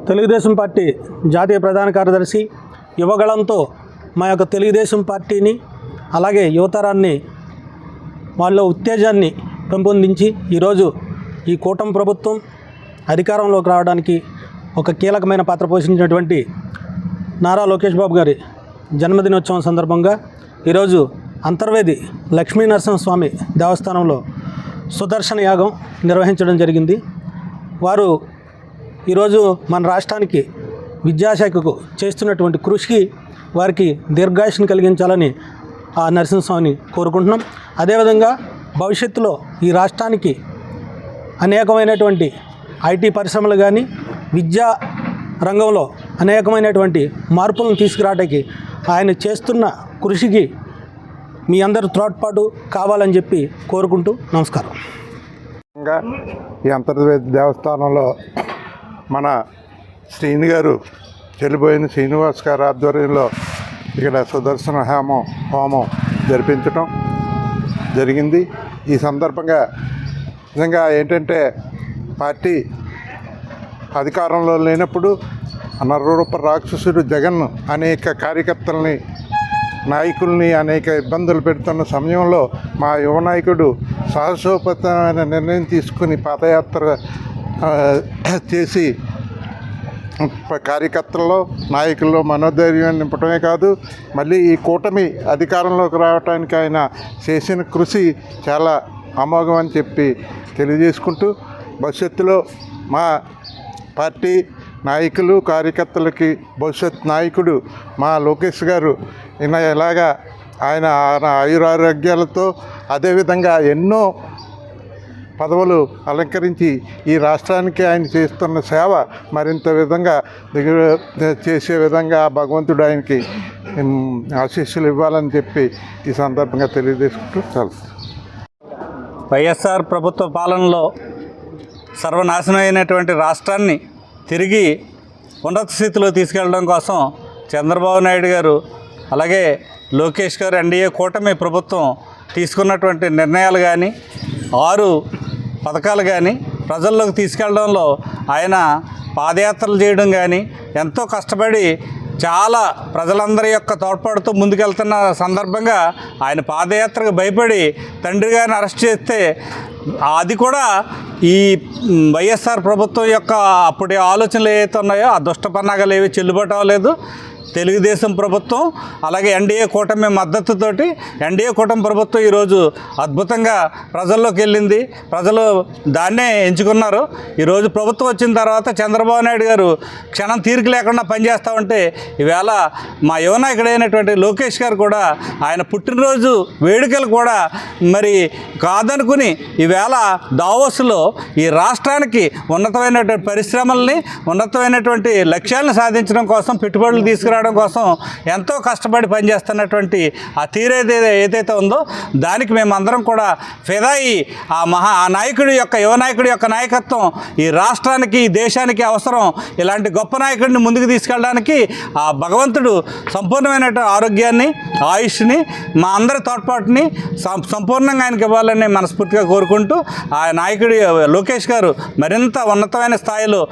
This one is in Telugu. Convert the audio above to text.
తెలుగుదేశం పార్టీ జాతీయ ప్రధాన కార్యదర్శి యువగళంతో మా యొక్క తెలుగుదేశం పార్టీని అలాగే యువతరాన్ని వాళ్ళ ఉత్తేజాన్ని పెంపొందించి ఈరోజు ఈ కూటమి ప్రభుత్వం అధికారంలోకి రావడానికి ఒక కీలకమైన పాత్ర పోషించినటువంటి నారా లోకేష్ బాబు గారి జన్మదినోత్సవం సందర్భంగా ఈరోజు అంతర్వేది లక్ష్మీ నరసింహస్వామి దేవస్థానంలో సుదర్శన యాగం నిర్వహించడం జరిగింది. వారు ఈరోజు మన రాష్ట్రానికి విద్యాశాఖకు చేస్తున్నటువంటి కృషికి వారికి దీర్ఘాయుష్ను కలిగించాలని ఆ నరసింహస్వామిని కోరుకుంటున్నాం. అదేవిధంగా భవిష్యత్తులో ఈ రాష్ట్రానికి అనేకమైనటువంటి ఐటీ పరిశ్రమలు కానీ విద్యా రంగంలో అనేకమైనటువంటి మార్పులను తీసుకురావడానికి ఆయన చేస్తున్న కృషికి మీ అందరూ తోడ్పాటు కావాలని చెప్పి కోరుకుంటూ నమస్కారం. ఈ అంతర్వేది దేవస్థానంలో మన శ్రీని గారు చెల్లిపోయిన శ్రీనివాస్ గారి ఆధ్వర్యంలో ఇక్కడ సుదర్శన హోమం జరిపించడం జరిగింది. ఈ సందర్భంగా నిజంగా ఏంటంటే పార్టీ అధికారంలో లేనప్పుడు నరరూప రాక్షసుడు జగన్ అనేక కార్యకర్తల్ని నాయకుల్ని అనేక ఇబ్బందులు పెడుతున్న సమయంలో మా యువ నాయకుడు సాహసోపేతమైన నిర్ణయం తీసుకుని పాదయాత్ర చేసి కార్యకర్తల్లో నాయకుల్లో మనోధైర్యాన్ని నింపడమే కాదు, మళ్ళీ ఈ కూటమి అధికారంలోకి రావడానికి ఆయన చేసిన కృషి చాలా అమోఘం అని చెప్పి తెలియజేసుకుంటూ భవిష్యత్తులో మా పార్టీ నాయకులు కార్యకర్తలకి భవిష్యత్ నాయకుడు మా లోకేష్ గారు ఇలాగా ఆయన ఆయురారోగ్యాలతో అదేవిధంగా ఎన్నో పదవులు అలంకరించి ఈ రాష్ట్రానికి ఆయన చేస్తున్న సేవ మరింత విధంగా చేసే విధంగా భగవంతుడు ఆయనకి ఆశీస్సులు ఇవ్వాలని చెప్పి ఈ సందర్భంగా తెలియజేసుకుంటూ చాలు. వైఎస్ఆర్ ప్రభుత్వ పాలనలో సర్వనాశనం అయినటువంటి రాష్ట్రాన్ని తిరిగి ఉన్నత స్థితిలో తీసుకెళ్ళడం కోసం చంద్రబాబు నాయుడు గారు అలాగే లోకేష్ గారు ఎన్డీఏ కూటమి ప్రభుత్వం తీసుకున్నటువంటి నిర్ణయాలు కానీ 6 పథకాలు కానీ ప్రజల్లోకి తీసుకెళ్ళడంలో ఆయన పాదయాత్రలు చేయడం కానీ ఎంతో కష్టపడి చాలా ప్రజలందరి యొక్క తోడ్పాటుతో ముందుకెళ్తున్న సందర్భంగా ఆయన పాదయాత్రకు భయపడి తండ్రి గారిని అరెస్ట్ చేస్తే అది కూడా ఈ వైఎస్ఆర్ ప్రభుత్వం యొక్క అప్పటి ఆలోచనలు ఏవైతే ఉన్నాయో ఆ దుష్టపన్నాగాలు ఏవి చెల్లుబాటు అవ్వలేదు. తెలుగుదేశం ప్రభుత్వం అలాగే ఎన్డీఏ కూటమి మద్దతుతోటి ఎన్డీఏ కూటమి ప్రభుత్వం ఈరోజు అద్భుతంగా ప్రజల్లోకి వెళ్ళింది. ప్రజలు దాన్నే ఎంచుకున్నారు. ఈరోజు ప్రభుత్వం వచ్చిన తర్వాత చంద్రబాబు నాయుడు గారు క్షణం తీరిక లేకుండా పనిచేస్తామంటే ఈవేళ మా యువనాయకుడైనటువంటి లోకేష్ గారు కూడా ఆయన పుట్టినరోజు వేడుకలు కూడా మరి కాదనుకుని ఈవేళ దావోస్లో ఈ రాష్ట్రానికి ఉన్నతమైనటువంటి పరిశ్రమల్ని ఉన్నతమైనటువంటి లక్ష్యాలను సాధించడం కోసం పెట్టుబడులు తీసుకురావడం కోసం ఎంతో కష్టపడి పనిచేస్తున్నటువంటి ఆ తీరు ఏదైతే ఉందో దానికి మేమందరం కూడా ఫిదాయి ఆ నాయకుడి యొక్క యువ నాయకుడి యొక్క నాయకత్వం ఈ రాష్ట్రానికి ఈ దేశానికి అవసరం. ఇలాంటి గొప్ప నాయకుడిని ముందుకు తీసుకెళ్ళడానికి ఆ భగవంతుడు సంపూర్ణమైన ఆరోగ్యాన్ని ఆయుష్ని మా అందరి తోడ్పాటుని సంపూర్ణంగా ఆయనకి ఇవ్వాలని మనస్ఫూర్తిగా కోరుకుంటూ ఆ నాయకుడి లోకేష్ గారు మరింత ఉన్నతమైన స్థాయిలో